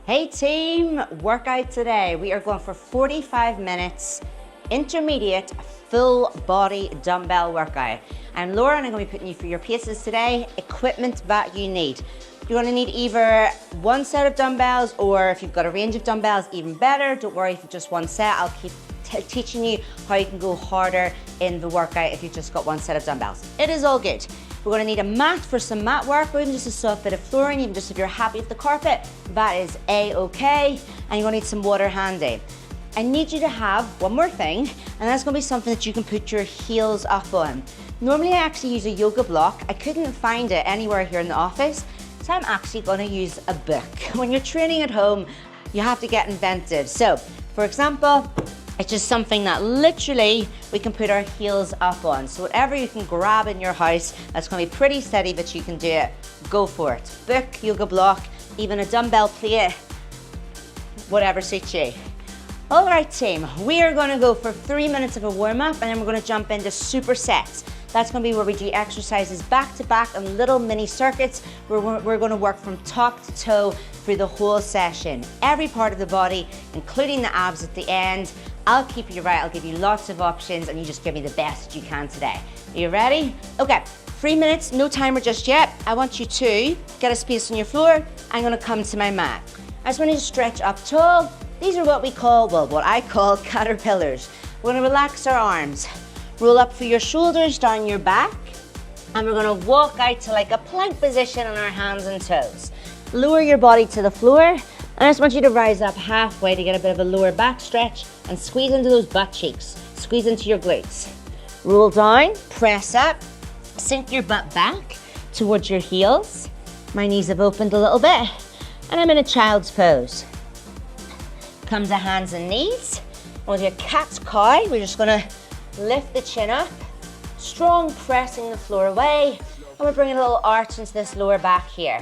Hey team, workout today. We are going for 45 minutes, intermediate, full body dumbbell workout. I'm Laura and I'm going to be putting you through your paces today, equipment that you need. You're going to need either one set of dumbbells, or if you've got a range of dumbbells, even better. Don't worry if it's just one set. I'll keep teaching you how you can go harder in the workout if you've just got one set of dumbbells. It is all good. We're going to need a mat for some mat work, or even just a soft bit of flooring. Even just if you're happy with the carpet, that is a-okay. And you're going to need some water handy. I need you to have one more thing, and that's going to be something that you can put your heels up on. Normally I actually use a yoga block. I couldn't find it anywhere here in the office, so I'm actually going to use a book. When you're training at home, you have to get inventive. So, for example, it's just something that literally we can put our heels up on. So whatever you can grab in your house, that's going to be pretty steady, but you can do it. Go for it. Book, yoga block, even a dumbbell plate, whatever suits you. All right, team, we are going to go for 3 minutes of a warm-up, and then we're going to jump into supersets. That's going to be where we do exercises back to back and little mini circuits where we're going to work from top to toe through the whole session. Every part of the body, including the abs at the end. I'll keep you right, I'll give you lots of options, and you just give me the best you can today. Are you ready? Okay, 3 minutes, no timer just yet. I want you to get a space on your floor. I'm going to come to my mat. I just want you to stretch up tall. These are what we call, well, what I call caterpillars. We're going to relax our arms. Roll up through your shoulders, down your back, and we're going to walk out to like a plank position on our hands and toes. Lower your body to the floor, and I just want you to rise up halfway to get a bit of a lower back stretch and squeeze into those butt cheeks. Squeeze into your glutes. Roll down, press up, sink your butt back towards your heels. My knees have opened a little bit, and I'm in a child's pose. Come to hands and knees. We'll do a cat's cow. We're just going to lift the chin up, strong pressing the floor away, and we're bringing a little arch into this lower back here.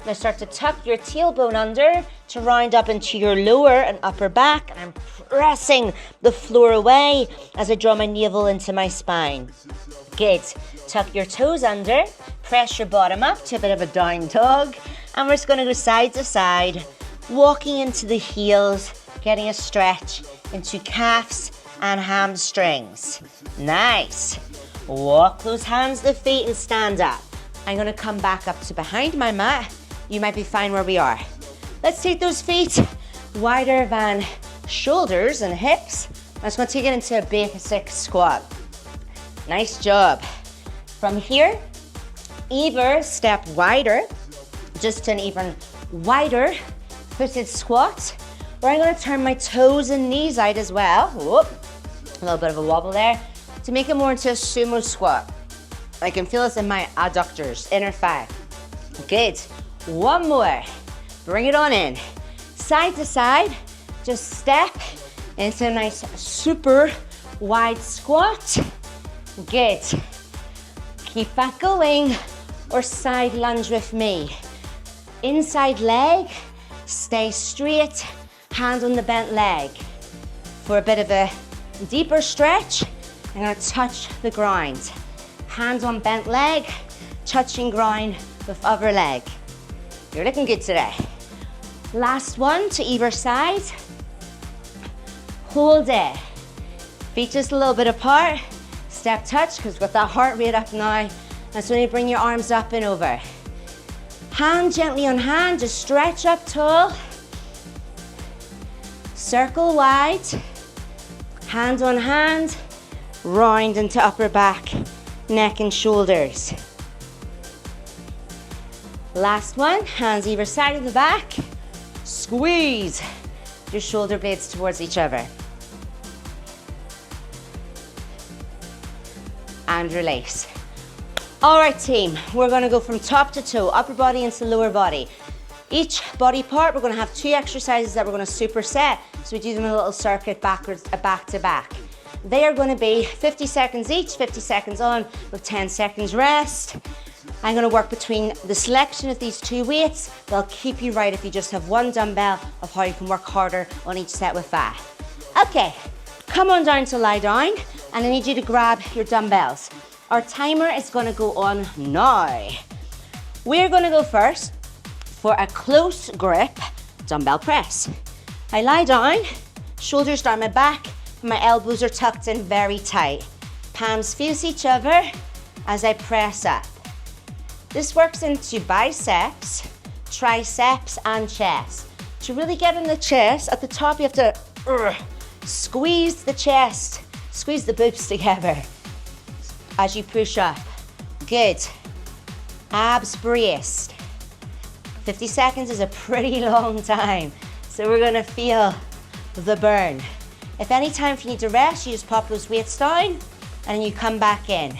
Now start to tuck your tailbone under to round up into your lower and upper back, and I'm pressing the floor away as I draw my navel into my spine. Good. Tuck your toes under, press your bottom up to a bit of a down dog, and we're just going to go side to side, walking into the heels, getting a stretch into calves and hamstrings. Nice. Walk those hands to feet and stand up. I'm going to come back up to behind my mat. You might be fine where we are. Let's take those feet wider than shoulders and hips. I'm just going to take it into a basic squat. Nice job. From here, either step wider, just an even wider footed squat, or I'm going to turn my toes and knees out as well. Whoop. A little bit of a wobble there to make it more into a sumo squat. I can feel this in my adductors, inner thigh. Good. One more. Bring it on in. Side to side, just step into a nice super wide squat. Good. Keep that going, or side lunge with me. Inside leg, stay straight, hand on the bent leg. For a bit of a deeper stretch, I'm going to touch the ground. Hands on bent leg, touching ground with other leg. You're looking good today. Last one to either side. Hold it. Feet just a little bit apart. Step touch, because with that heart rate up now, that's when you bring your arms up and over. Hand gently on hand, just stretch up tall. Circle wide. Hand on hand, round into upper back, neck and shoulders. Last one, hands either side of the back. Squeeze your shoulder blades towards each other. And release. All right, team, we're going to go from top to toe, upper body into lower body. Each body part, we're going to have 2 exercises that we're going to superset. So we do them in a little circuit backwards, back to back. They are going to be 50 seconds each, 50 seconds on with 10 seconds rest. I'm going to work between the selection of these 2 weights. They'll keep you right if you just have one dumbbell of how you can work harder on each set with that. Okay, come on down to lie down, and I need you to grab your dumbbells. Our timer is going to go on now. We're going to go first for a close grip dumbbell press. I lie down, shoulders down my back, and my elbows are tucked in very tight. Palms face each other as I press up. This works into biceps, triceps, and chest. To really get in the chest, at the top you have to squeeze the chest, squeeze the boobs together as you push up. Good. Abs braced. 50 seconds is a pretty long time, so we're gonna feel the burn. If any time if you need to rest, you just pop those weights down and then you come back in.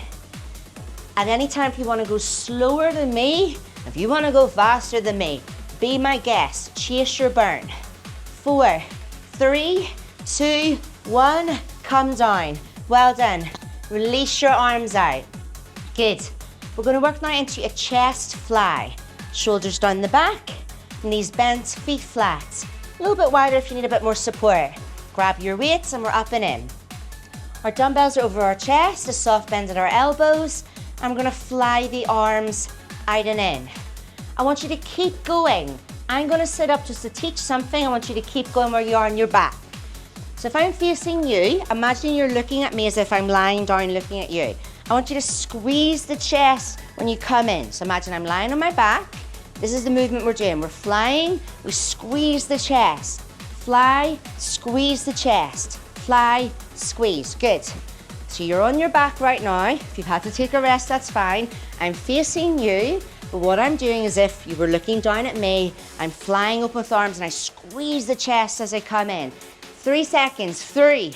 At any time if you wanna go slower than me, if you wanna go faster than me, be my guest, chase your burn. 4, 3, 2, 1, come down. Well done. Release your arms out. Good. We're gonna work now into a chest fly. Shoulders down the back, knees bent, feet flat. A little bit wider if you need a bit more support. Grab your weights and we're up and in. Our dumbbells are over our chest, a soft bend at our elbows, and we're gonna fly the arms out and in. I want you to keep going. I'm gonna sit up just to teach something. I want you to keep going where you are on your back. So if I'm facing you, imagine you're looking at me as if I'm lying down looking at you. I want you to squeeze the chest when you come in. So imagine I'm lying on my back. This is the movement we're doing. We're flying, we squeeze the chest. Fly, squeeze the chest. Fly, squeeze. Good. So you're on your back right now. If you've had to take a rest, that's fine. I'm facing you, but what I'm doing is if you were looking down at me, I'm flying up with arms and I squeeze the chest as I come in. 3 seconds. 3,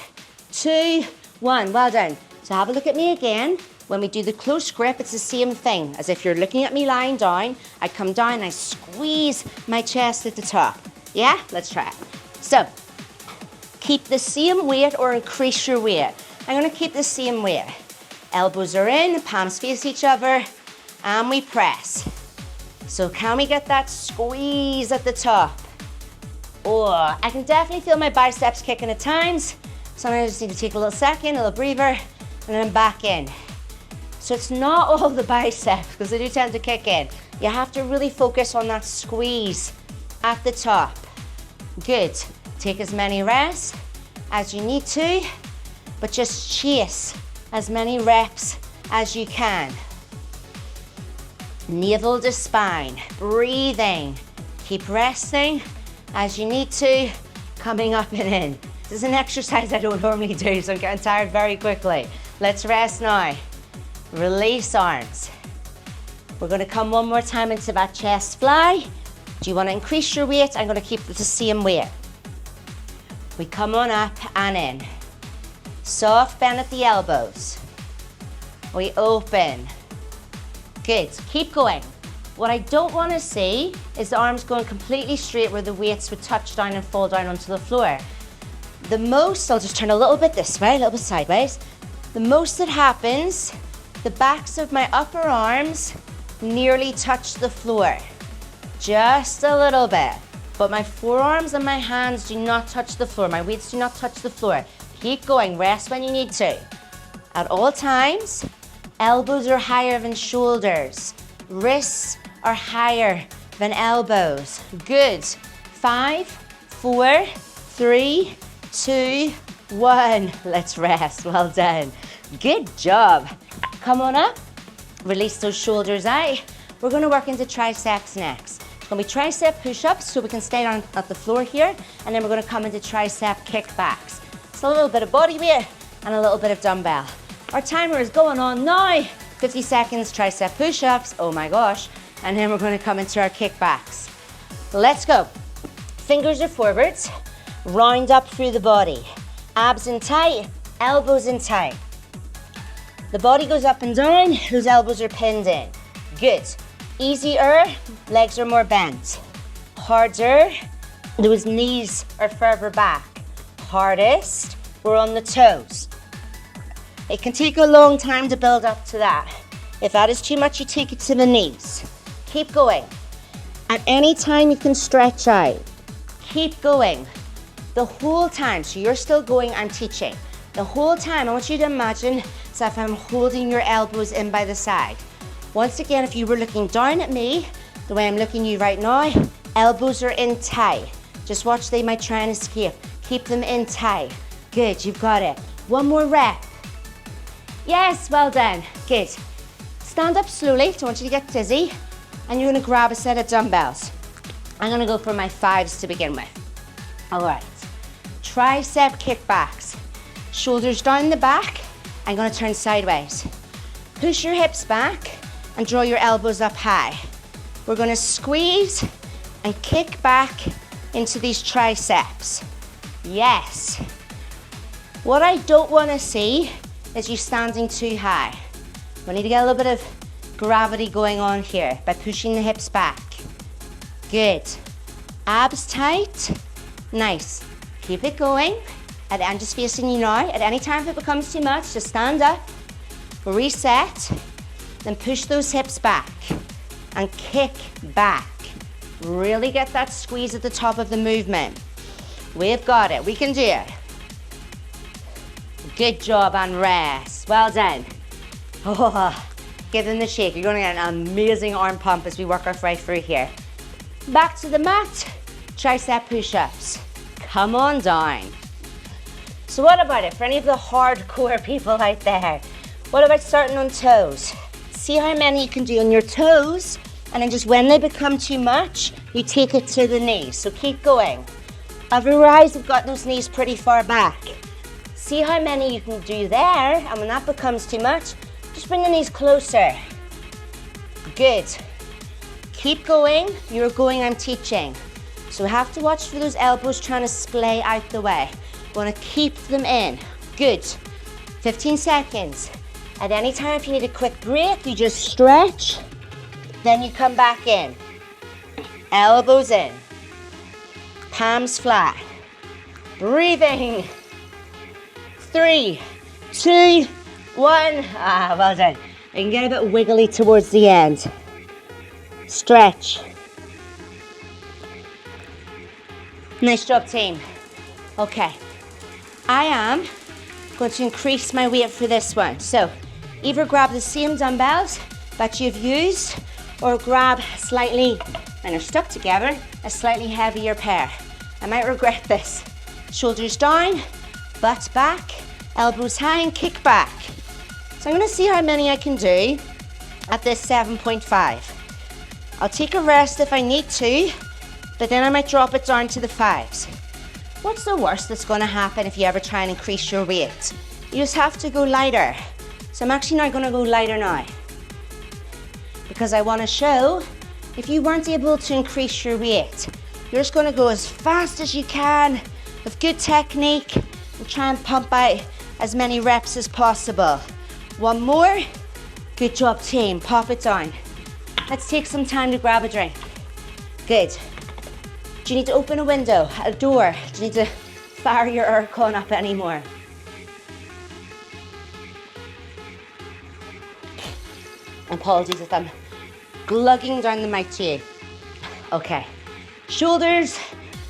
2, 1. Well done. So have a look at me again. When we do the close grip, it's the same thing as if you're looking at me lying down. I come down and I squeeze my chest at the top. Yeah? Let's try it. So, keep the same weight or increase your weight. I'm gonna keep the same weight. Elbows are in, palms face each other, and we press. So can we get that squeeze at the top? Oh, I can definitely feel my biceps kicking at times. Sometimes I just need to take a little second, a little breather, and then back in. So it's not all the biceps, because they do tend to kick in. You have to really focus on that squeeze at the top. Good. Take as many reps as you need to, but just chase as many reps as you can. Navel to spine, breathing. Keep resting as you need to, coming up and in. This is an exercise I don't normally do, so I'm getting tired very quickly. Let's rest now. Release arms. We're gonna come one more time into that chest fly. Do you wanna increase your weight? I'm gonna keep the same weight. We come on up and in. Soft bend at the elbows. We open. Good, keep going. What I don't wanna see is the arms going completely straight where the weights would touch down and fall down onto the floor. The most, I'll just turn a little bit this way, a little bit sideways. The most that happens, the backs of my upper arms nearly touch the floor. Just a little bit. But my forearms and my hands do not touch the floor. My weights do not touch the floor. Keep going, rest when you need to. At all times, elbows are higher than shoulders. Wrists are higher than elbows. Good. 5, 4, 3, 2, 1. Let's rest. Well done. Good job. Come on up. Release those shoulders out. We're going to work into triceps next. It's going to be tricep push-ups so we can stay on at the floor here, and then we're going to come into tricep kickbacks. So a little bit of body weight and a little bit of dumbbell. Our timer is going on now. 50 seconds tricep push-ups. Oh my gosh. And then we're going to come into our kickbacks. Let's go. Fingers are forwards. Round up through the body. Abs in tight, elbows in tight. The body goes up and down, those elbows are pinned in. Good. Easier, legs are more bent. Harder, those knees are further back. Hardest, we're on the toes. It can take a long time to build up to that. If that is too much, you take it to the knees. Keep going. At any time you can stretch out. Keep going. The whole time, so you're still going, I'm teaching. The whole time, I want you to imagine as if I'm holding your elbows in by the side. Once again, if you were looking down at me, the way I'm looking at you right now, elbows are in tight. Just watch, they might try and escape. Keep them in tight. Good, you've got it. One more rep. Yes, well done. Good. Stand up slowly, don't want you to get dizzy. And you're gonna grab a set of dumbbells. I'm gonna go for my 5s to begin with. All right. Tricep kickbacks. Shoulders down the back. I'm gonna turn sideways. Push your hips back and draw your elbows up high. We're gonna squeeze and kick back into these triceps. Yes. What I don't wanna see is you standing too high. We need to get a little bit of gravity going on here by pushing the hips back. Good. Abs tight. Nice. Keep it going. And I'm just facing you now. At any time if it becomes too much, just stand up, reset, then push those hips back and kick back. Really get that squeeze at the top of the movement. We've got it. We can do it. Good job and rest. Well done. Oh, give them the shake. You're going to get an amazing arm pump as we work our way through here. Back to the mat. Tricep push-ups. Come on down. So what about it for any of the hardcore people out there? What about starting on toes? See how many you can do on your toes, and then just when they become too much, you take it to the knees. So keep going. Otherwise, you've got those knees pretty far back. See how many you can do there, and when that becomes too much, just bring the knees closer. Good. Keep going. You're going, I'm teaching. So we have to watch for those elbows trying to splay out the way. We want to keep them in. Good. 15 seconds. At any time, if you need a quick break, you just stretch. Then you come back in. Elbows in. Palms flat. Breathing. 3, 2, 1. Ah, well done. You can get a bit wiggly towards the end. Stretch. Nice job, team. Okay. I am going to increase my weight for this one. So either grab the same dumbbells that you've used or grab slightly, and they're stuck together, a slightly heavier pair. I might regret this. Shoulders down, butt back, elbows high and kick back. So I'm gonna see how many I can do at this 7.5. I'll take a rest if I need to, but then I might drop it down to the 5s. What's the worst that's gonna happen if you ever try and increase your weight? You just have to go lighter. So I'm actually not gonna go lighter now, because I wanna show if you weren't able to increase your weight, you're just gonna go as fast as you can with good technique and try and pump out as many reps as possible. One more. Good job, team. Pop it down. Let's take some time to grab a drink. Good. Do you need to open a window, a door? Do you need to fire your aircon up anymore? Apologies if I'm glugging down the mic to you. Okay. Shoulders,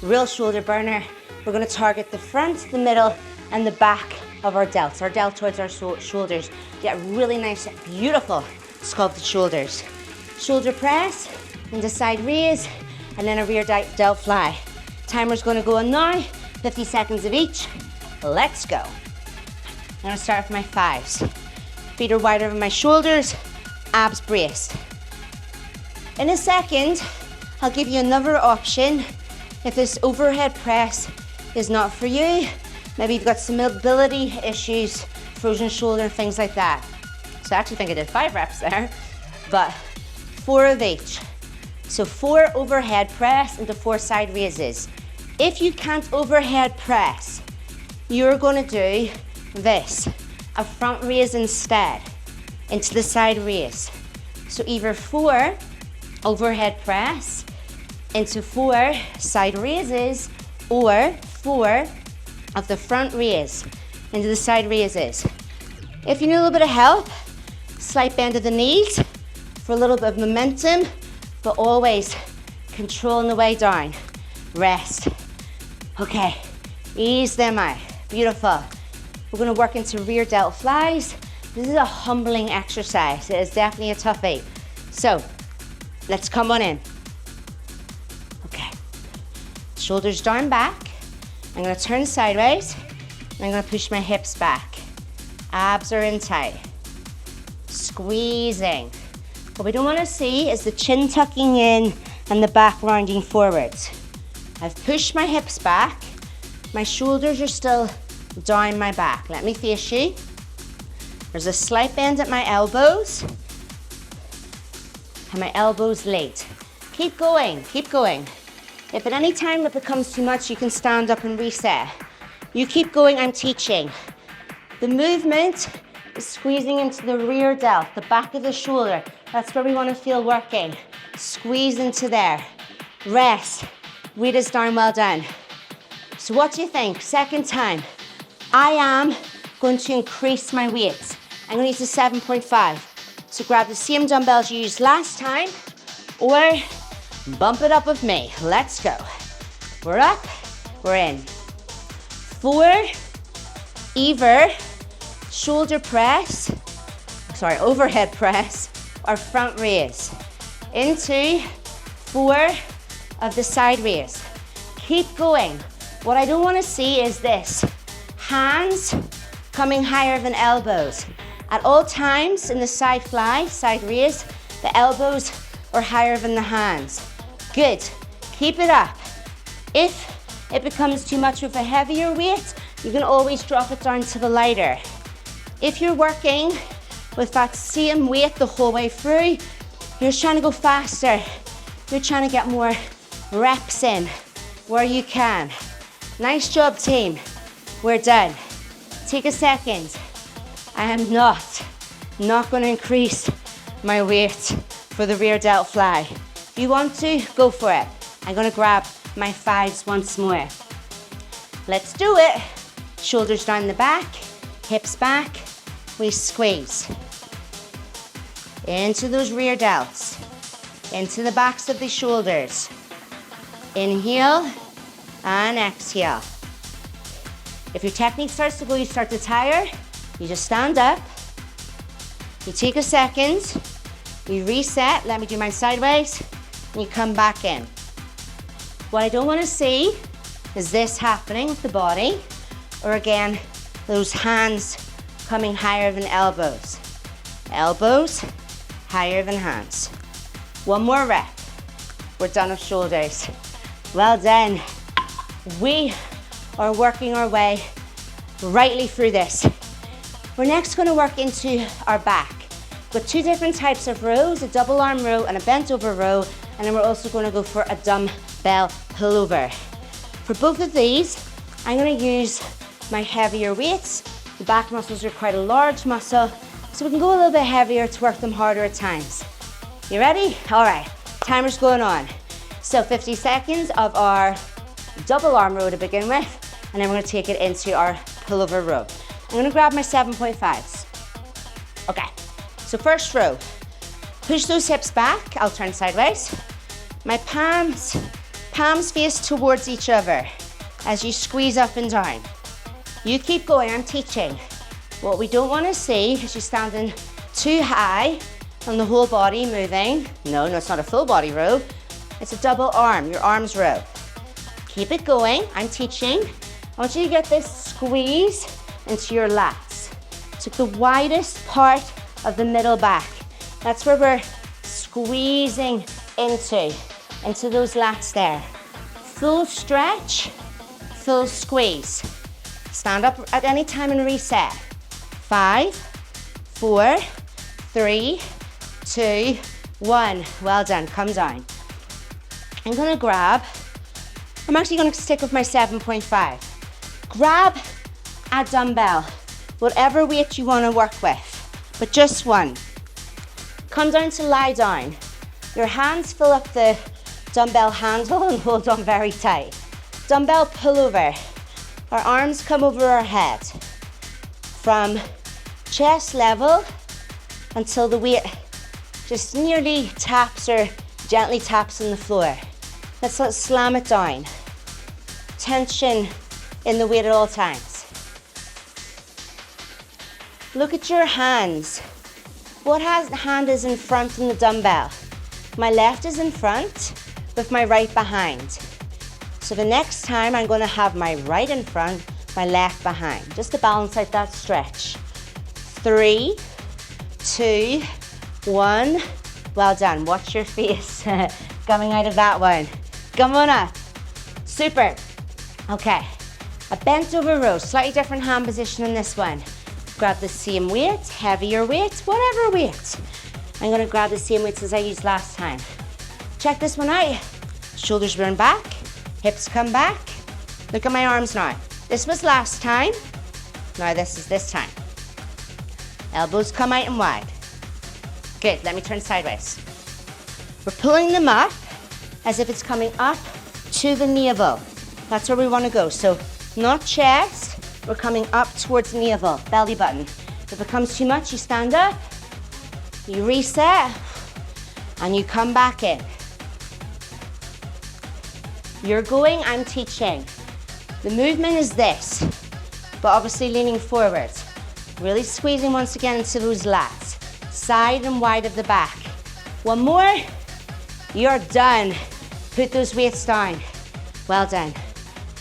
real shoulder burner. We're gonna target the front, the middle, and the back of our delts. Our deltoids are shoulders. Get really nice, beautiful sculpted shoulders. Shoulder press, into side raise, and then a rear delt fly. Timer's gonna go on now, 50 seconds of each. Let's go. I'm gonna start with my 5s. Feet are wider than my shoulders, abs braced. In a second, I'll give you another option if this overhead press is not for you. Maybe you've got some mobility issues, frozen shoulder, and things like that. So I actually think I did 5 reps there, but 4 of each. So 4 overhead press into 4 side raises. If you can't overhead press, you're gonna do this, a front raise instead, into the side raise. So either 4 overhead press into 4 side raises, or 4 of the front raise into the side raises. If you need a little bit of help, slight bend of the knees for a little bit of momentum, but always controlling the way down. Rest. Okay, ease them out. Beautiful. We're gonna work into rear delt flies. This is a humbling exercise. It is definitely a toughie. So, let's come on in. Okay. Shoulders down back. I'm gonna turn sideways. I'm gonna push my hips back. Abs are in tight. Squeezing. What we don't wanna see is the chin tucking in and the back rounding forwards. I've pushed my hips back. My shoulders are still down my back. Let me face you. There's a slight bend at my elbows. And my elbows late. Keep going, keep going. If at any time it becomes too much, you can stand up and reset. You keep going, I'm teaching. The movement is squeezing into the rear delt, the back of the shoulder. That's where we want to feel working. Squeeze into there. Rest. Weight is down, well done. So what do you think? Second time. I am going to increase my weight. I'm going to use the 7.5. So grab the same dumbbells you used last time, or bump it up with me. Let's go. We're up, we're in. 4, either shoulder press, overhead press, or front raise. Into 4 of the side raise. Keep going. What I don't want to see is this. Hands coming higher than elbows. At all times in the side fly, side raise, the elbows are higher than the hands. Good. Keep it up. If it becomes too much with a heavier weight, you can always drop it down to the lighter. If you're working with that same weight the whole way through, you're just trying to go faster. You're trying to get more reps in where you can. Nice job, team. We're done. Take a second. I am not going to increase my weight for the rear delt fly. If you want to, go for it. I'm going to grab my 5s once more. Let's do it. Shoulders down the back, hips back. We squeeze. Into those rear delts. Into the backs of the shoulders. Inhale and exhale. If your technique starts to go, you start to tire, you just stand up, you take a second, you reset, let me do mine sideways, and you come back in. What I don't want to see is this happening with the body, or again, those hands coming higher than elbows. Elbows higher than hands. One more rep. We're done with shoulders. Well done. We are working our way rightly through this. We're next going to work into our back with 2 different types of rows, a double arm row and a bent over row, and then we're also going to go for a dumbbell pullover. For both of these, I'm going to use my heavier weights. The back muscles are quite a large muscle, so we can go a little bit heavier to work them harder at times. You ready? All right, timer's going on. So 50 seconds of our double arm row to begin with, and then we're going to take it into our pullover row. I'm going to grab my 7.5s. Okay, so first row. Push those hips back. I'll turn sideways. My palms face towards each other as you squeeze up and down. You keep going, I'm teaching. What we don't want to see is you standing too high and the whole body moving. No, it's not a full body row. It's a double arm, your arms row. Keep it going, I'm teaching. I want you to get this squeeze into your lats. So the widest part of the middle back. That's where we're squeezing into those lats there. Full stretch, full squeeze. Stand up at any time and reset. 5, 4, 3, 2, 1. Well done, come down. I'm actually gonna stick with my 7.5. Grab a dumbbell, whatever weight you wanna work with, but just one. Come down to lie down. Your hands fill up the dumbbell handle and hold on very tight. Dumbbell pullover. Our arms come over our head. From chest level until the weight just nearly taps or gently taps on the floor. Let's slam it down. Tension in the weight at all times. Look at your hands. What hand is in front in the dumbbell? My left is in front with my right behind. So So the next time I'm gonna have my right in front, my left behind, just to balance out that stretch. 3, 2, 1. Well done. Watch your face coming out of that one. Come on up. Super. Okay. A bent over row, slightly different hand position in this one. Grab the same weight, heavier weight, whatever weight. I'm gonna grab the same weights as I used last time. Check this one out. Shoulders burn back, hips come back. Look at my arms now. This was last time. Now this is this time. Elbows come out and wide. Good, let me turn sideways. We're pulling them up as if it's coming up to the navel. That's where we wanna go. So not chest, we're coming up towards navel, belly button. If it comes too much, you stand up, you reset, and you come back in. You're going, I'm teaching. The movement is this, but obviously leaning forward. Really squeezing once again into those lats. Side and wide of the back. One more, you're done. Put those weights down. Well done.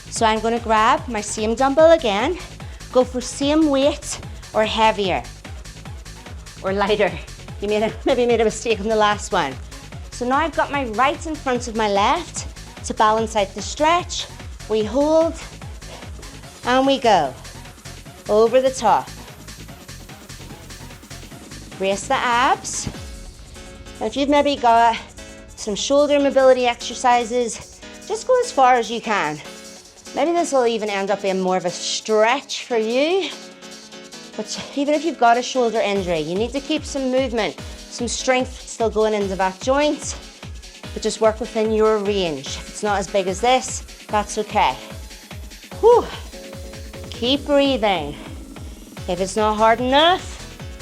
So I'm gonna grab my same dumbbell again, go for same weight or heavier or lighter. You maybe made a mistake on the last one. So now I've got my right in front of my left to balance out the stretch. We hold and we go. Over the top. Brace the abs. And if you've maybe got some shoulder mobility exercises, just go as far as you can. Maybe this will even end up being more of a stretch for you. But even if you've got a shoulder injury, you need to keep some movement, some strength still going into that joint, but just work within your range. If it's not as big as this, that's okay. Whew. Keep breathing. If it's not hard enough,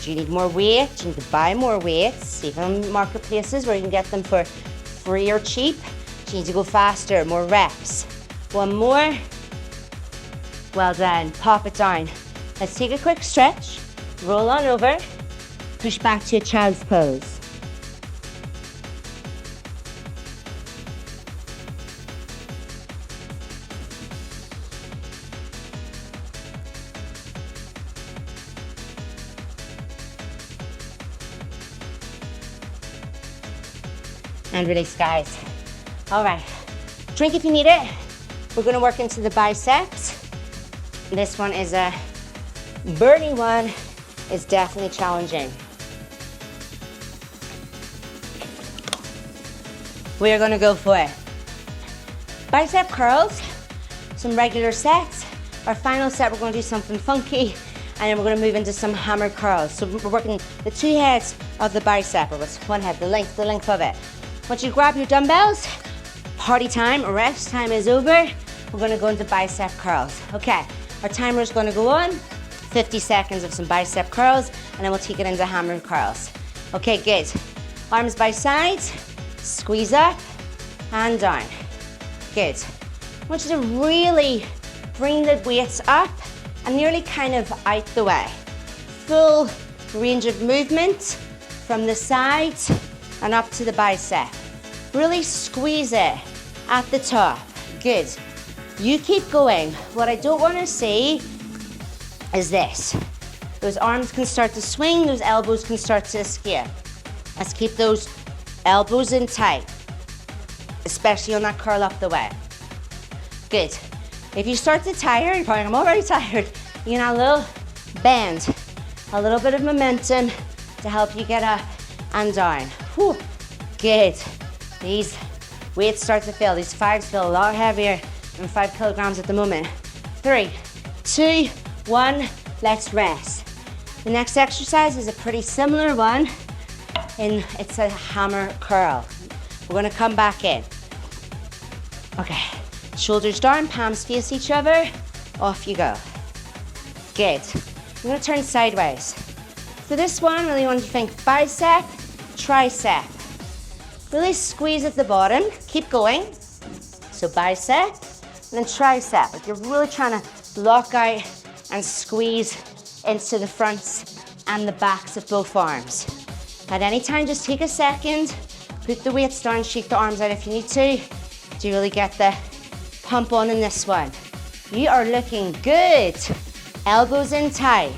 do you need more weight? Do you need to buy more weights? Even in marketplaces where you can get them for free or cheap, do you need to go faster, more reps? One more. Well done. Pop it down. Let's take a quick stretch. Roll on over. Push back to a child's pose. And release, guys. All right. Drink if you need it. We're gonna work into the biceps. This one is a burning one. It's definitely challenging. We are gonna go for it. Bicep curls, some regular sets. Our final set, we're gonna do something funky, and then we're gonna move into some hammer curls. So we're working the two heads of the bicep, or what's one head, the length of it. Once you grab your dumbbells, party time, rest time is over. We're gonna go into bicep curls. Okay, our timer is gonna go on. 50 seconds of some bicep curls, and then we'll take it into hammer curls. Okay, good. Arms by sides, squeeze up and down. Good. I want you to really bring the weights up and nearly kind of out the way. Full range of movement from the sides and up to the bicep. Really squeeze it at the top. Good. You keep going. What I don't want to see is this. Those arms can start to swing, those elbows can start to escape. Let's keep those elbows in tight, especially on that curl up the way. Good. If you start to tire, you're probably, I'm already tired. You can add a little bend, a little bit of momentum to help you get up and down. Whew. Good. These weights start to feel, these fives feel a lot heavier than 5 kilograms at the moment. 3, 2, 1, let's rest. The next exercise is a pretty similar one, and it's a hammer curl. We're gonna come back in. Okay, shoulders down, palms face each other, off you go. Good. I'm gonna turn sideways. For this one, really want you to think bicep, tricep. Really squeeze at the bottom, keep going. So bicep, and then tricep. Like you're really trying to lock out and squeeze into the fronts and the backs of both arms. At any time, just take a second, put the weights down, shake the arms out if you need to really get the pump on in this one. You are looking good. Elbows in tight.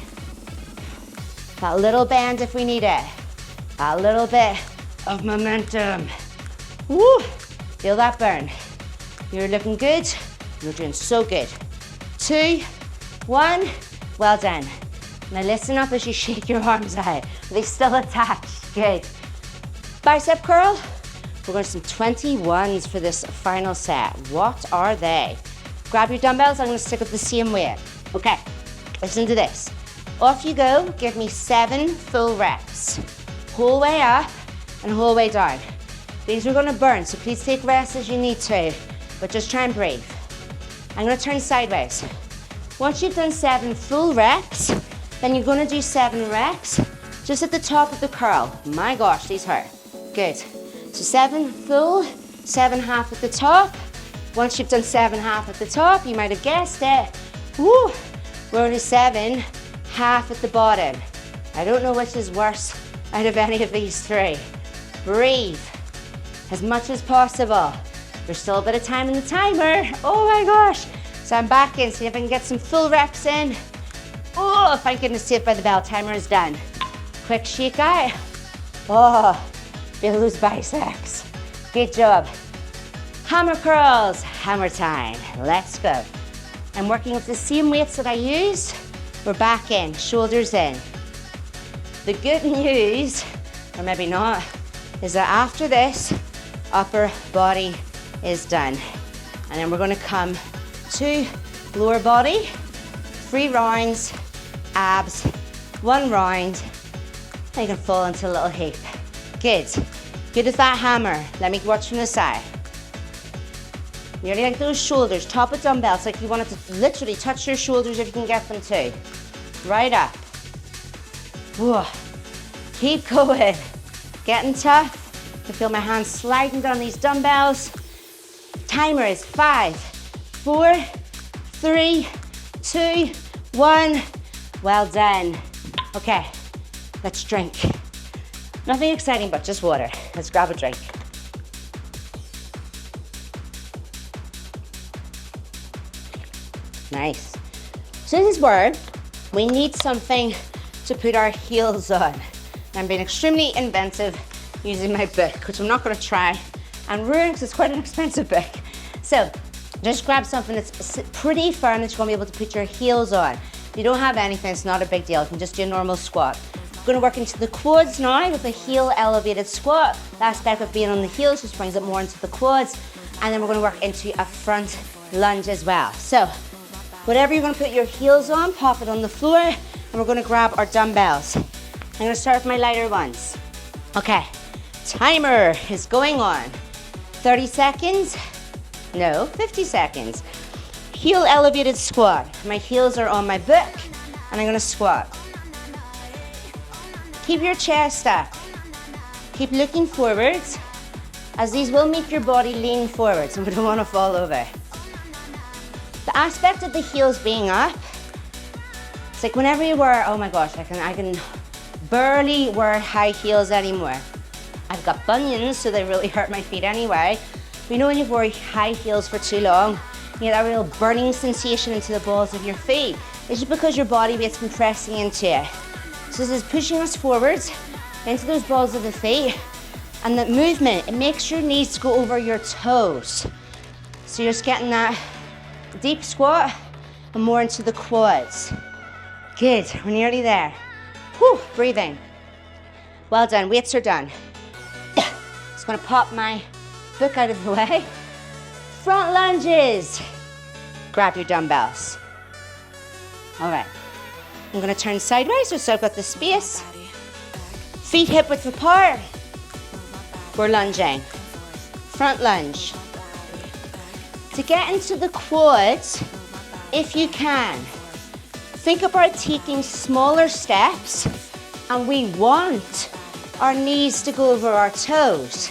That little bend if we need it. That little bit of momentum. Woo! Feel that burn. You're looking good. You're doing so good. 2, 1, well done. Now listen up as you shake your arms out. Are they still attached? Good. Bicep curl. We're going to some 21s for this final set. What are they? Grab your dumbbells. I'm going to stick with the same weight. Okay, listen to this. Off you go. Give me 7 full reps. Whole way up and whole way down. These are going to burn, so please take rest as you need to, but just try and breathe. I'm going to turn sideways. Once you've done 7 full reps, then you're going to do 7 reps just at the top of the curl. My gosh, these hurt. Good. So 7 full, 7 half at the top. Once you've done 7 half at the top, you might have guessed it. Woo! We're only 7 half at the bottom. I don't know which is worse out of any of these 3. Breathe as much as possible. There's still a bit of time in the timer. Oh my gosh. So I'm back in, see if I can get some full reps in. Oh, thank goodness, Saved by the Bell. Timer is done. Quick shake out. Oh, feel those biceps. Good job. Hammer curls, hammer time. Let's go. I'm working with the same weights that I used. We're back in, shoulders in. The good news, or maybe not, is that after this, upper body is done. And then we're gonna come to lower body, 3 rounds, abs, 1 round, and you can fall into a little heap. Good. Good with that hammer. Let me watch from the side. Nearly like those shoulders, top of dumbbells, like you want it to literally touch your shoulders if you can get them to. Right up. Whoa. Keep going. Getting tough. I can feel my hands sliding down these dumbbells. Timer is 5, 4, 3, 2, 1. Well done. Okay, let's drink. Nothing exciting, but just water. Let's grab a drink. Nice. So this is where we need something to put our heels on. I'm being extremely inventive using my book, which I'm not going to try and ruin because it's quite an expensive book. So just grab something that's pretty firm that you're going to be able to put your heels on. If you don't have anything, it's not a big deal. You can just do a normal squat. We're going to work into the quads now with a heel elevated squat. The aspect of being on the heels just brings it more into the quads. And then we're going to work into a front lunge as well. So whatever you're going to put your heels on, pop it on the floor, and we're going to grab our dumbbells. I'm going to start with my lighter ones. Okay, timer is going on. 30 seconds. No, 50 seconds. Heel elevated squat. My heels are on my book, and I'm going to squat. Keep your chest up. Keep looking forwards, as these will make your body lean forwards, and we don't want to fall over. The aspect of the heels being up, it's like whenever you wear, oh my gosh, I can barely wear high heels anymore. I've got bunions, so they really hurt my feet anyway. But you know when you've worn high heels for too long, you get that real burning sensation into the balls of your feet. It's just because your body weight's been pressing into it. So this is pushing us forwards into those balls of the feet. And that movement, it makes your knees go over your toes. So you're just getting that deep squat and more into the quads. Good, we're nearly there. Whew, breathing. Well done, weights are done. Just gonna pop my book out of the way. Front lunges. Grab your dumbbells. All right, I'm gonna turn sideways so I've got the space. Feet hip width apart. We're lunging. Front lunge. To get into the quads, if you can, think about taking smaller steps, and we want our knees to go over our toes.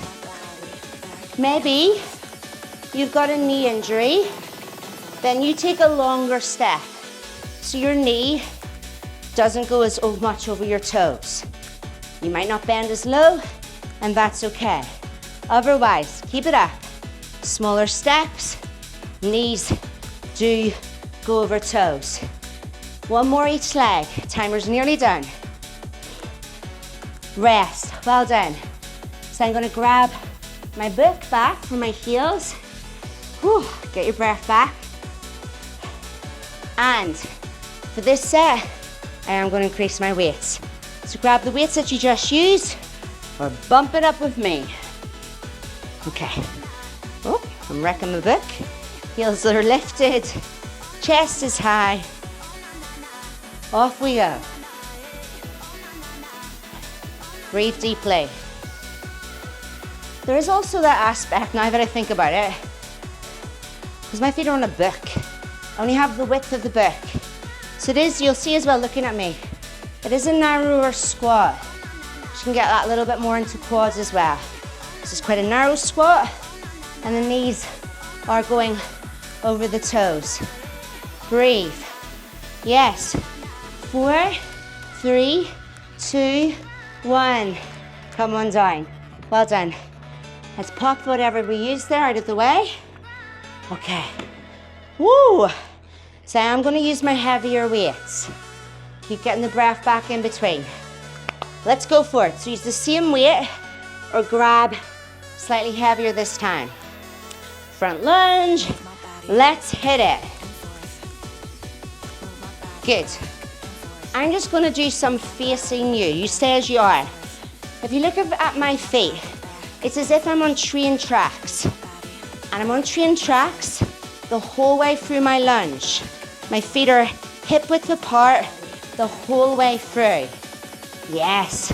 Maybe you've got a knee injury, then you take a longer step so your knee doesn't go as much over your toes. You might not bend as low, and that's okay. Otherwise, keep it up. Smaller steps, Knees do go over toes. One more each leg. Timer's nearly done. Rest. Well done. So I'm going to grab my book back from my heels. Whew, get your breath back. And for this set, I am going to increase my weights. So grab the weights that you just used or bump it up with me. Okay. Oh, I'm wrecking my book. Heels are lifted. Chest is high. Off we go. Breathe deeply. There is also that aspect, now that I think about it, because my feet are on a book. I only have the width of the book. So it is, you'll see as well looking at me, it is a narrower squat. You can get that a little bit more into quads as well. This is quite a narrow squat, and the knees are going over the toes. Breathe. Yes. 4, 3, 2, 1. Come on down. Well done. Let's pop whatever we used there out of the way. Okay. Woo! So I'm going to use my heavier weights. Keep getting the breath back in between. Let's go for it. So use the same weight or grab slightly heavier this time. Front lunge. Let's hit it. Good. I'm just going to do some facing you. You stay as you are. If you look at my feet, it's as if I'm on train tracks. And I'm on train tracks the whole way through my lunge. My feet are hip width apart the whole way through. Yes.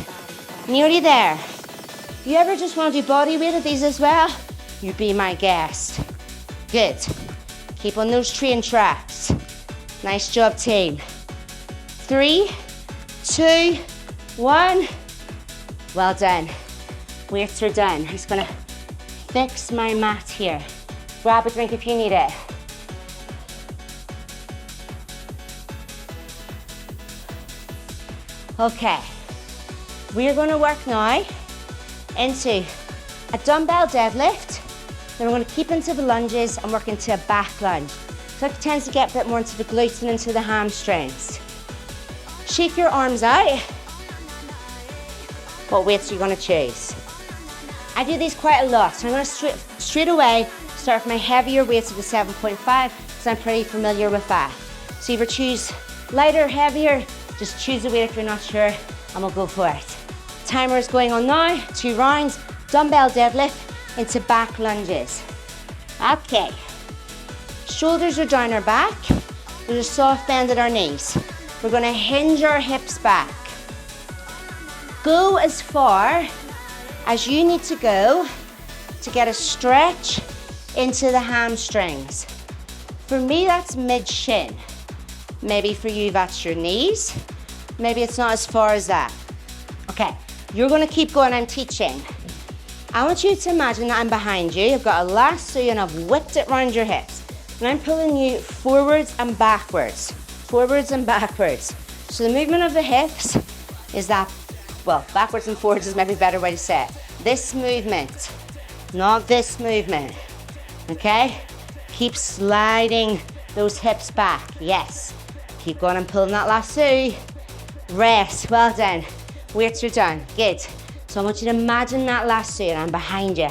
Nearly there. If you ever just want to do body weight of these as well, you be my guest. Good. Keep on those train tracks. Nice job, team. 3, 2, 1. Well done. Weights are done. I'm just gonna fix my mat here. Grab a drink if you need it. Okay, we're gonna work now into a dumbbell deadlift. Then we're gonna keep into the lunges and work into a back lunge. So it tends to get a bit more into the glutes and into the hamstrings. Shake your arms out. What weights are you gonna choose? I do these quite a lot, so I'm gonna straight away start with my heavier weights of the 7.5, because I'm pretty familiar with that. So either choose lighter, heavier, just choose a weight if you're not sure, and we'll go for it. Timer is going on now, 2 rounds, dumbbell deadlift into back lunges. Okay, shoulders are down our back, there's a soft bend at our knees. We're gonna hinge our hips back. Go as far as you need to go to get a stretch into the hamstrings. For me, that's mid-shin. Maybe for you, that's your knees. Maybe it's not as far as that. Okay, you're gonna keep going, I'm teaching. I want you to imagine that I'm behind you. I've got a lasso and I've whipped it around your hips. And I'm pulling you forwards and backwards. Forwards and backwards. So the movement of the hips is that, well, backwards and forwards is maybe a better way to say it. This movement, not this movement, okay? Keep sliding those hips back, yes. Keep going and pulling that lasso. Rest, well done. Weights are done, good. So I want you to imagine that lasso and I'm behind you,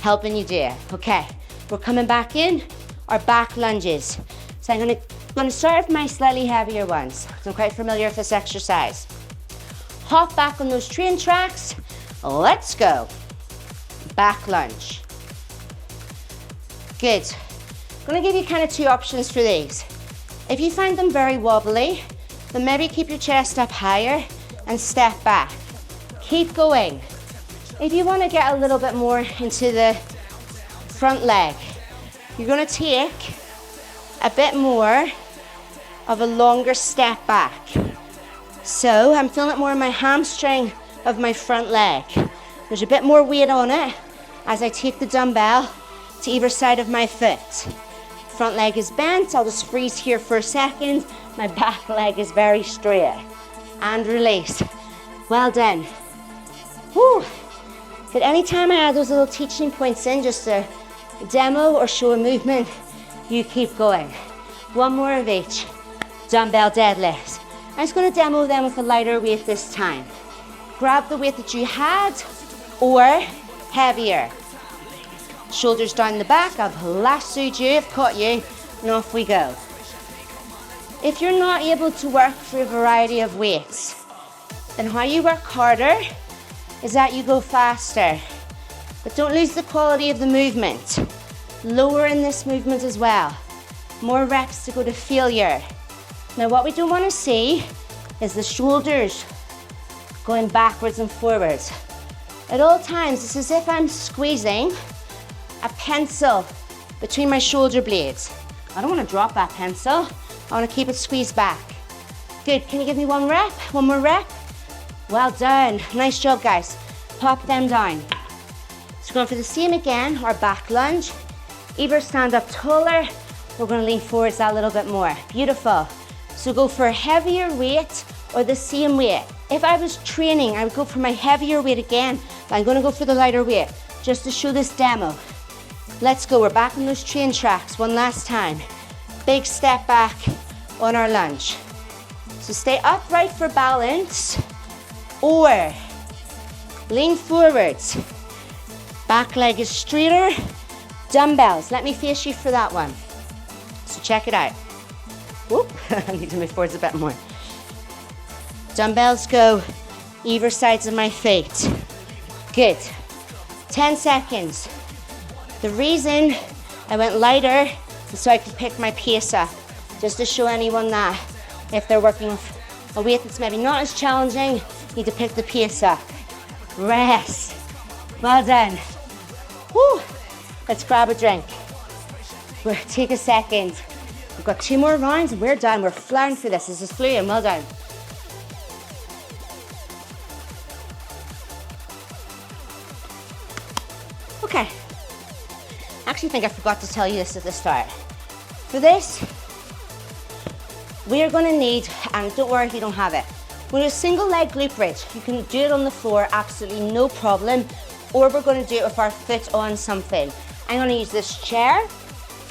helping you do it, okay? We're coming back in, our back lunges. So I'm gonna start with my slightly heavier ones. I'm quite familiar with this exercise. Hop back on those train tracks. Let's go. Back lunge. Good. I'm gonna give you kind of 2 options for these. If you find them very wobbly, then maybe keep your chest up higher and step back. Keep going. If you want to get a little bit more into the front leg, you're gonna take a bit more of a longer step back. So I'm feeling it more in my hamstring of my front leg. There's a bit more weight on it as I take the dumbbell to either side of my foot. Front leg is bent, I'll just freeze here for a second. My back leg is very straight. And release. Well done. Whew. At any time I add those little teaching points in just to demo or show a movement, You keep going. One more of each. Dumbbell deadlifts. I'm just going to demo them with a lighter weight this time. Grab the weight that you had or heavier. Shoulders down the back. I've lassoed you, I've caught you, and off we go. If you're not able to work for a variety of weights, then how you work harder is that you go faster. But don't lose the quality of the movement. Lower in this movement as well. More reps to go to failure. Now what we don't want to see is the shoulders going backwards and forwards. At all times, it's as if I'm squeezing a pencil between my shoulder blades. I don't want to drop that pencil. I want to keep it squeezed back. Good, can you give me one rep? One more rep? Well done, nice job guys. Pop them down. So going for the same again, our back lunge. Either stand up taller, we're going to lean forwards that little bit more. Beautiful. So go for a heavier weight or the same weight. If I was training, I would go for my heavier weight again, but I'm going to go for the lighter weight just to show this demo. Let's go, we're back on those train tracks one last time. Big step back on our lunge. So stay upright for balance or lean forwards. Back leg is straighter. Dumbbells, let me face you for that one. So check it out. Whoop, I need to move forwards a bit more. Dumbbells go either sides of my feet. Good. 10 seconds. The reason I went lighter is so I could pick my pace up, just to show anyone that if they're working with a weight that's maybe not as challenging, you need to pick the pace up. Rest. Well done. Woo. Let's grab a drink. We'll take a second. We've got 2 more rounds and we're done. We're flying through this. This is fluid. Well done. Okay. I actually think I forgot to tell you this at the start. For this, we are going to need, and don't worry if you don't have it, we're a single leg glute bridge. You can do it on the floor, absolutely no problem, or we're going to do it with our foot on something. I'm going to use this chair.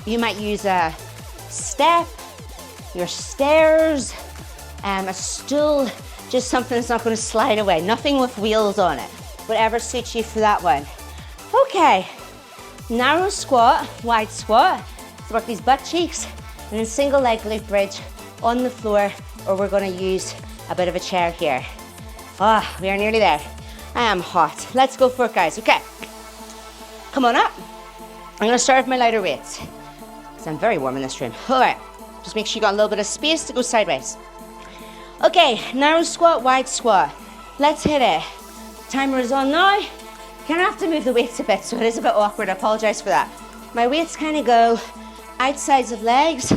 You might use a step, your stairs, a stool, just something that's not going to slide away. Nothing with wheels on it. Whatever suits you for that one. Okay, narrow squat, wide squat. Let's work these butt cheeks, and then single leg glute bridge on the floor, or we're going to use a bit of a chair here. Ah, we are nearly there. I am hot. Let's go for it, guys. Okay, come on up. I'm going to start with my lighter weights. So I'm very warm in this room. All right, just make sure you got a little bit of space to go sideways. Okay, narrow squat, wide squat. Let's hit it. Timer is on now. Kind of have to move the weights a bit, so it is a bit awkward. I apologize for that. My weights kind of go outsides of legs,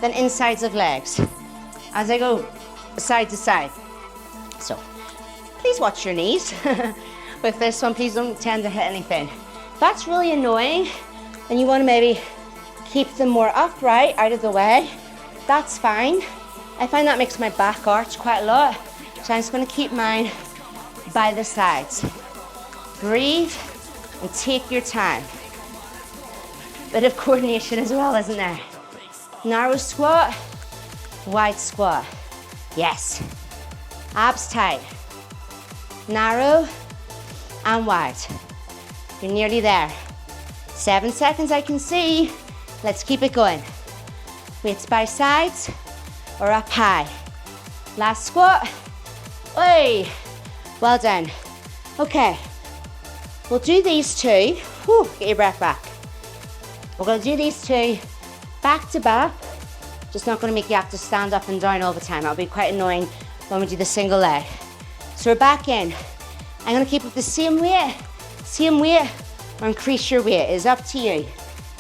then insides of legs, as I go side to side. So please watch your knees. With this one, please don't tend to hit anything. If that's really annoying, and you want to maybe keep them more upright, out of the way, that's fine. I find that makes my back arch quite a lot, so I'm just going to keep mine by the sides. Breathe and take your time. Bit of coordination as well, isn't there? Narrow squat, wide squat. Yes. Abs tight. Narrow and wide. You're nearly there. 7 seconds I can see. Let's keep it going. Weights by sides or up high. Last squat. Oi. Well done. Okay. We'll do these two. Whew, get your breath back. We're going to do these two back to back. Just not going to make you have to stand up and down all the time. That'll be quite annoying when we do the single leg. So we're back in. I'm going to keep it the same weight, or increase your weight. It's up to you.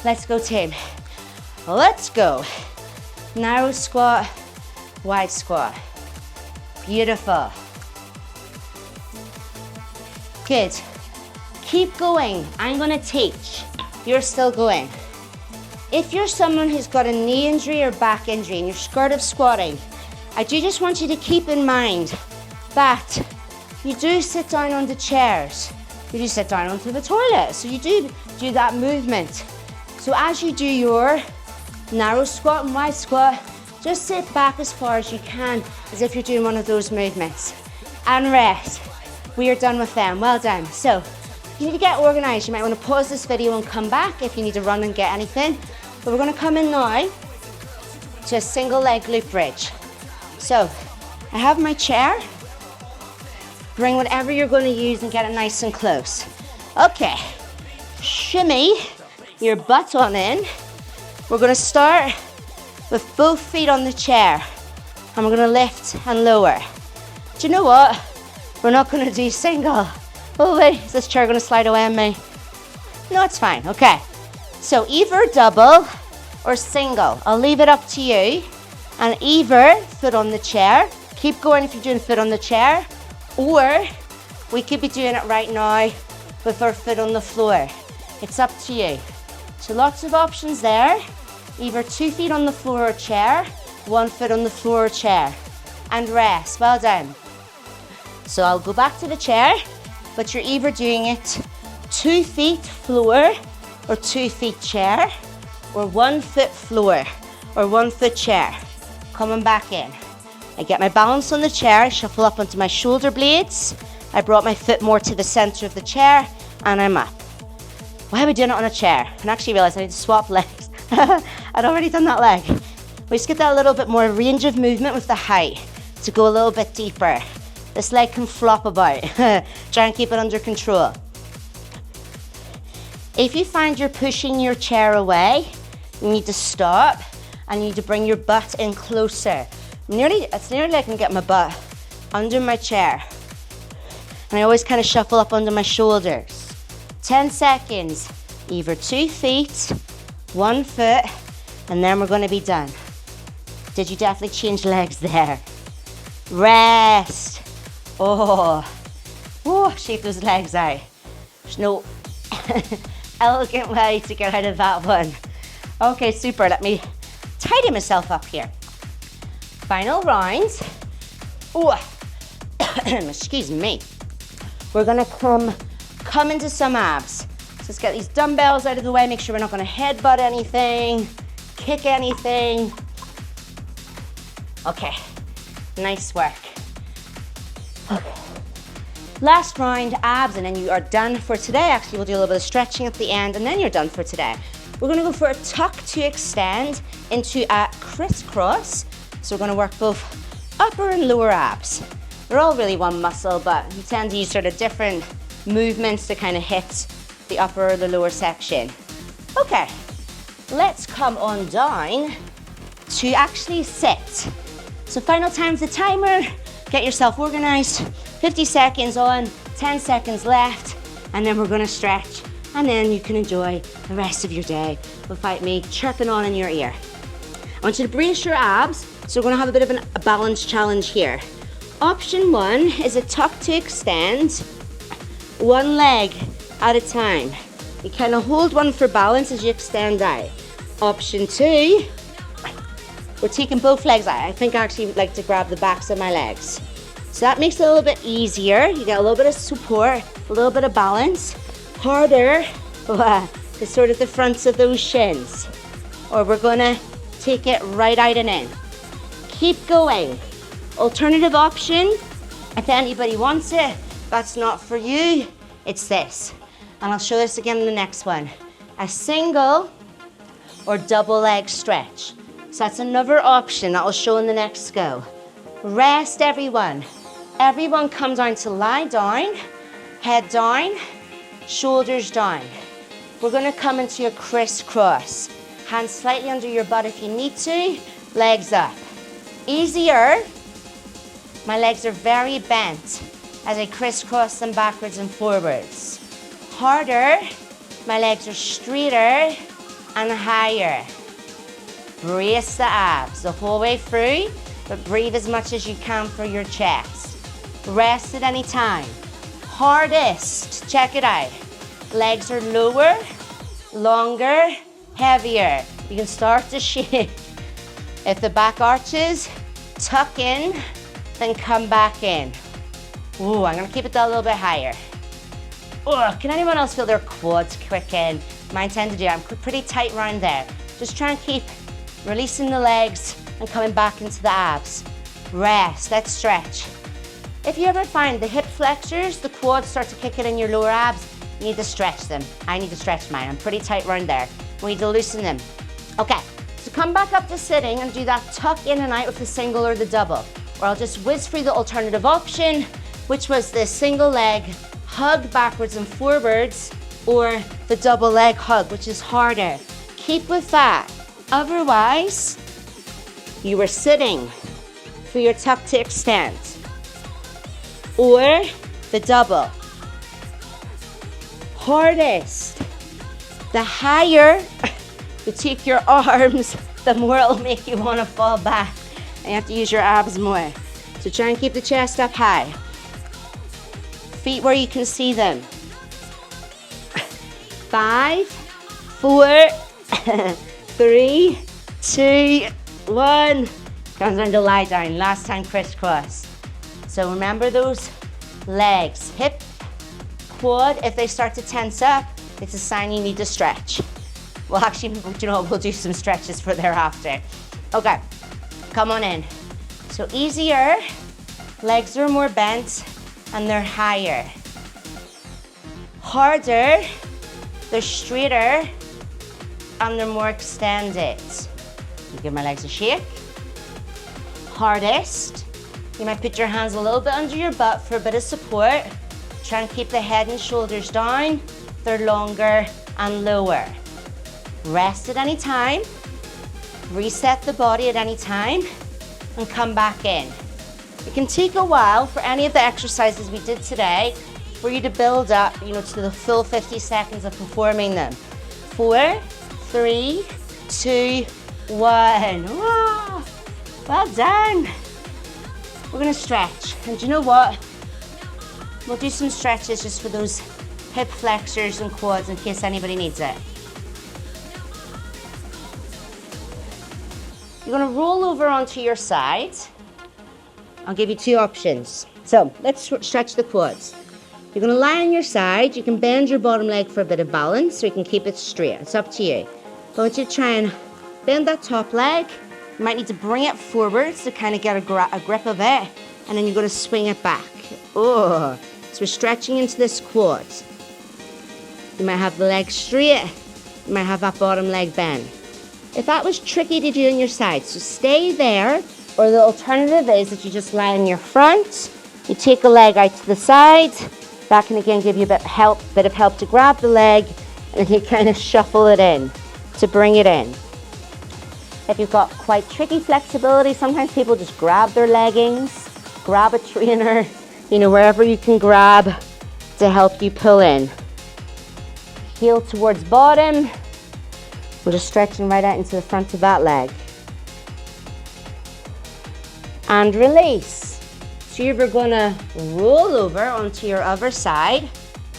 Let's go, team. Let's go. Narrow squat, wide squat. Beautiful. Good. Keep going. I'm going to teach. You're still going. If you're someone who's got a knee injury or back injury and you're scared of squatting, I do just want you to keep in mind that you do sit down on the chairs. You do sit down onto the toilet. So you do that movement. So as you do your Narrow squat and wide squat. Just sit back as far as you can, as if you're doing one of those movements. And rest. We are done with them, well done. So, you need to get organized. You might want to pause this video and come back if you need to run and get anything. But we're gonna come in now to a single leg glute bridge. So, I have my chair. Bring whatever you're gonna use and get it nice and close. Okay, shimmy your butt on in. We're gonna start with both feet on the chair. And we're gonna lift and lower. Do you know what? We're not gonna do single. Oh wait, is this chair gonna slide away on me? No, it's fine, okay. So either double or single. I'll leave it up to you. And either foot on the chair. Keep going if you're doing foot on the chair. Or we could be doing it right now with our foot on the floor. It's up to you. So lots of options there. Either 2 feet on the floor or chair, 1 foot on the floor or chair. And rest, well done. So I'll go back to the chair, but you're either doing it 2 feet floor or 2 feet chair, or 1 foot floor or 1 foot chair. Coming back in. I get my balance on the chair, shuffle up onto my shoulder blades. I brought my foot more to the center of the chair, and I'm up. Why are we doing it on a chair? And actually realized I need to swap legs. I'd already done that leg. We just get that little bit more range of movement with the height to go a little bit deeper. This leg can flop about. Try and keep it under control. If you find you're pushing your chair away, you need to stop and you need to bring your butt in closer. It's nearly like I can get my butt under my chair. And I always kind of shuffle up under my shoulders. 10 seconds, either 2 feet, 1 foot, and then we're gonna be done. Did you definitely change legs there? Rest. Oh, shake those legs out. There's no elegant way to get out of that one. Okay, super, let me tidy myself up here. Final round. Oh, excuse me. We're gonna come into some abs. So let's get these dumbbells out of the way, make sure we're not gonna headbutt anything, kick anything. Okay, nice work. Okay. Last round, abs, and then you are done for today. Actually, we'll do a little bit of stretching at the end, and then you're done for today. We're gonna go for a tuck to extend into a crisscross. So we're gonna work both upper and lower abs. They're all really one muscle, but you tend to use sort of different movements to kind of hit the upper or the lower section. Okay, let's come on down to actually sit. So final time's the timer. Get yourself organized. 50 seconds on, 10 seconds left, and then we're gonna stretch, and then you can enjoy the rest of your day without me chirping on in your ear. I want you to brace your abs, so we're gonna have a bit of a balance challenge here. Option 1 is a tuck to extend, 1 leg at a time. You kind of hold one for balance as you extend out. Option 2, we're taking both legs out. I think I actually like to grab the backs of my legs. So that makes it a little bit easier. You get a little bit of support, a little bit of balance. Harder is sort of the fronts of those shins. Or we're gonna take it right out and in. Keep going. Alternative option, if anybody wants it, that's not for you, it's this. And I'll show this again in the next one. A single or double leg stretch. So that's another option that I'll show in the next go. Rest, everyone. Everyone come down to lie down, head down, shoulders down. We're gonna come into a crisscross. Hands slightly under your butt if you need to, legs up. Easier, my legs are very bent as I crisscross them backwards and forwards. Harder, my legs are straighter and higher. Brace the abs the whole way through, but breathe as much as you can for your chest. Rest at any time. Hardest, check it out. Legs are lower, longer, heavier. You can start to shake. If the back arches, tuck in, then come back in. Ooh, I'm gonna keep it a little bit higher. Oh, can anyone else feel their quads quicken? Mine tend to do. I'm pretty tight around there. Just try and keep Releasing the legs and coming back into the abs. Rest, let's stretch. If you ever find the hip flexors, the quads start to kick it in your lower abs, you need to stretch them. I need to stretch mine. I'm pretty tight around there. We need to loosen them. Okay, so come back up to sitting and do that tuck in and out with the single or the double. Or I'll just whiz through the alternative option, which was the single leg hug backwards and forwards, or the double leg hug, which is harder. Keep with that. Otherwise, you were sitting for your tuck to extend. Or the double. Hardest. The higher you take your arms, the more it'll make you want to fall back. And you have to use your abs more. So try and keep the chest up high. Feet where you can see them. 5, 4, 3, 2, 1. Comes down to lie down. Last time crisscross. So remember those legs, hip, quad. If they start to tense up, it's a sign you need to stretch. Well, actually, you know, we'll do some stretches for thereafter. Okay, come on in. So easier, legs are more bent and they're higher. Harder, they're straighter and they're more extended. Give my legs a shake. Hardest, you might put your hands a little bit under your butt for a bit of support. Try and keep the head and shoulders down. They're longer and lower. Rest at any time. Reset the body at any time and come back in. It can take a while for any of the exercises we did today for you to build up, you know, to the full 50 seconds of performing them. 4, 3, 2, 1. Whoa. Well done. We're gonna stretch. And do you know what? We'll do some stretches just for those hip flexors and quads in case anybody needs it. You're gonna roll over onto your side. I'll give you 2 options. So let's stretch the quads. You're gonna lie on your side. You can bend your bottom leg for a bit of balance so you can keep it straight. It's up to you. But I want you to try and bend that top leg. You might need to bring it forwards to kind of get a grip of it. And then you're gonna swing it back. Oh, so we're stretching into this quad. You might have the leg straight. You might have that bottom leg bent. If that was tricky to do on your side, so stay there, or the alternative is that you just lie on your front, you take a leg out to the side, that can again give you a bit of help to grab the leg, and you kind of shuffle it in to bring it in. If you've got quite tricky flexibility, sometimes people just grab their leggings, grab a trainer, you know, wherever you can grab to help you pull in. Heel towards bottom. We're just stretching right out into the front of that leg. And release. So you're gonna roll over onto your other side.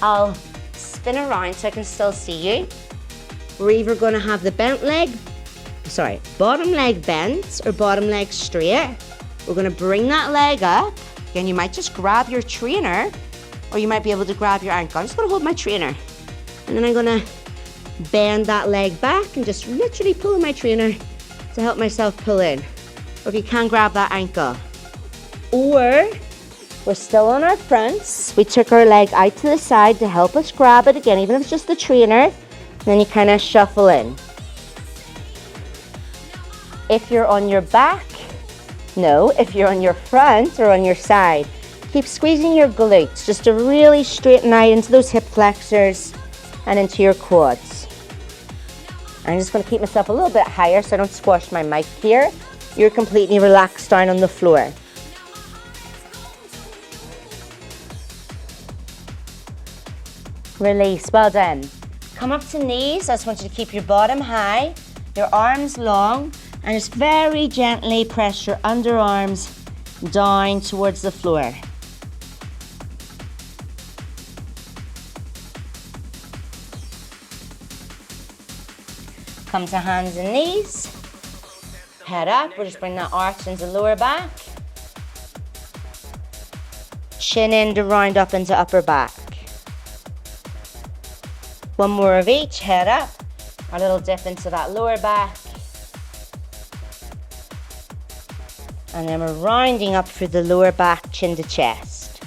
I'll spin around so I can still see you. We're either gonna have the bottom leg bent or bottom leg straight. We're gonna bring that leg up. Again, you might just grab your trainer or you might be able to grab your ankle. I'm just gonna hold my trainer. And then I'm gonna bend that leg back and just literally pull my trainer to help myself pull in. Or if you can, grab that ankle. Or we're still on our fronts. We took our leg out to the side to help us grab it again, even if it's just the trainer. And then you kind of shuffle in. If you're on your back, if you're on your front or on your side, keep squeezing your glutes just to really straighten out into those hip flexors and into your quads. I'm just going to keep myself a little bit higher so I don't squash my mic here. You're completely relaxed down on the floor. Release, well done. Come up to knees. I just want you to keep your bottom high, your arms long, and just very gently press your underarms down towards the floor. Come to hands and knees. Head up. We'll just bring that arch into lower back. Chin in to round up into upper back. One more of each. Head up. A little dip into that lower back. And then we're rounding up through the lower back, chin to chest.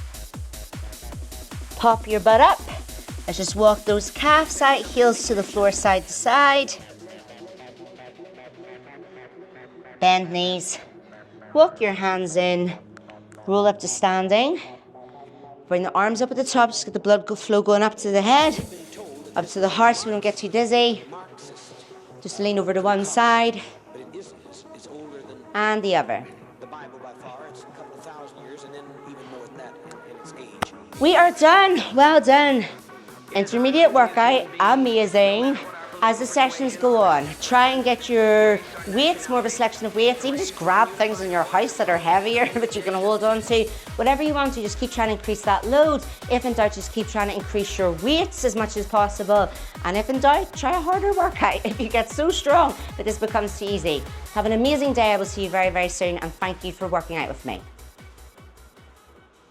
Pop your butt up. Let's just walk those calves out, heels to the floor, side to side. Bend knees. Walk your hands in. Roll up to standing. Bring the arms up at the top, just get the blood flow going up to the head, up to the heart so we don't get too dizzy. Just lean over to one side and the other. We are done. Well done. Intermediate workout, amazing. As the sessions go on, try and get your weights, more of a selection of weights. Even just grab things in your house that are heavier that you can hold on to. Whatever you want to, just keep trying to increase that load. If in doubt, just keep trying to increase your weights as much as possible. And if in doubt, try a harder workout if you get so strong that this becomes too easy. Have an amazing day. I will see you very, very soon. And thank you for working out with me.